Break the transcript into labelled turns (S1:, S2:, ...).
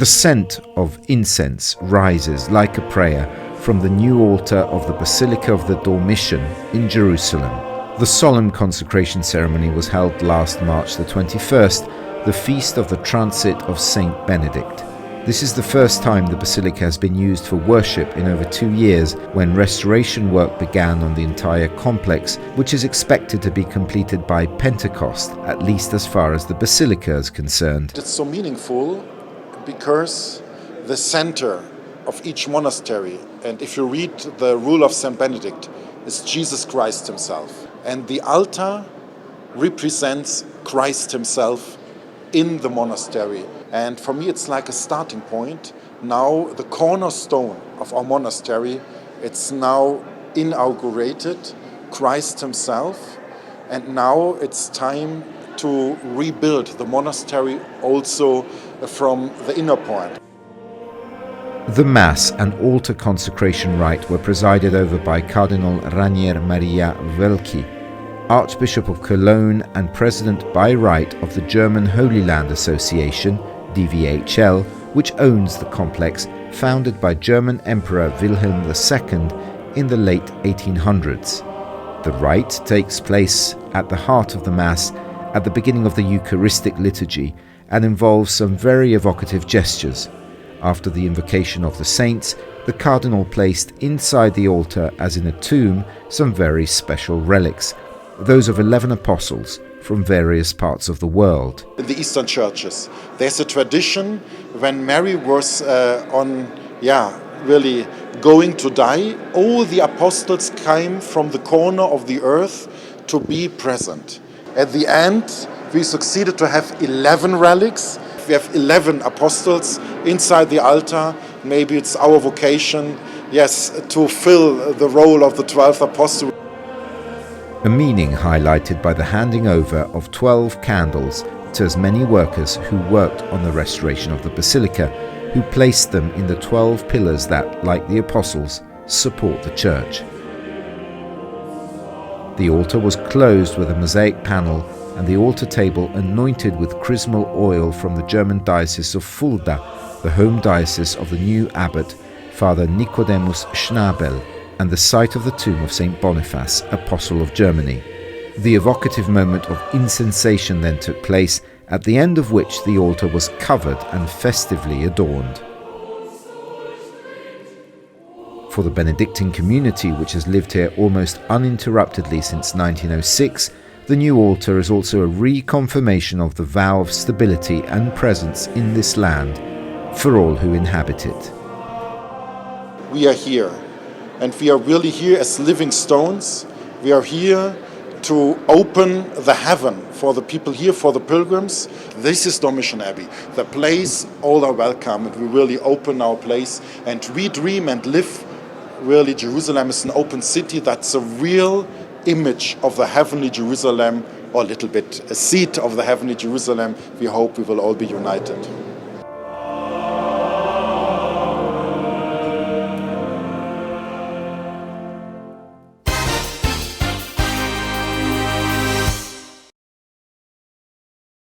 S1: The scent of incense rises like a prayer from the new altar of the Basilica of the Dormition in Jerusalem. The solemn consecration ceremony was held last March the 21st, the feast of the transit of Saint Benedict. This is the first time the Basilica has been used for worship in over 2 years, when restoration work began on the entire complex, which is expected to be completed by Pentecost, at least as far as the Basilica is concerned.
S2: It's so meaningful because the center of each monastery, and if you read the rule of Saint Benedict, is Jesus Christ himself. And the altar represents Christ himself in the monastery. And for me, it's like a starting point. Now, the cornerstone of our monastery, it's now inaugurated, Christ himself. And now it's time to rebuild the monastery also from the inner point.
S1: The Mass and altar consecration rite were presided over by Cardinal Ranier Maria Welki, Archbishop of Cologne and President by right of the German Holy Land Association, DVHL, which owns the complex, founded by German Emperor Wilhelm II in the late 1800s. The rite takes place at the heart of the Mass at the beginning of the Eucharistic liturgy and involves some very evocative gestures. After the invocation of the saints, the Cardinal placed inside the altar, as in a tomb, some very special relics, those of 11 apostles from various parts of the world.
S2: In the Eastern churches, there's a tradition when Mary was really going to die, all the apostles came from the corner of the earth to be present. At the end, we succeeded to have 11 relics. We have 11 apostles inside the altar. Maybe it's our vocation, to fill the role of the 12th apostle.
S1: A meaning highlighted by the handing over of 12 candles to as many workers who worked on the restoration of the Basilica, who placed them in the 12 pillars that, like the apostles, support the church. The altar was closed with a mosaic panel and the altar table anointed with chrismal oil from the German diocese of Fulda, the home diocese of the new abbot, Father Nicodemus Schnabel, and the site of the tomb of St. Boniface, Apostle of Germany. The evocative moment of incensation then took place, at the end of which the altar was covered and festively adorned. For the Benedictine community, which has lived here almost uninterruptedly since 1906, the new altar is also a reconfirmation of the vow of stability and presence in this land for all who inhabit it.
S2: We are here, and we are really here as living stones. We are here to open the heaven for the people here, for the pilgrims. This is Dormition Abbey, the place all are welcome, and we really open our place and we dream and live. Really, Jerusalem is an open city. That's a real image of the heavenly Jerusalem, or a little bit a seat of the heavenly Jerusalem. We hope we will all be united.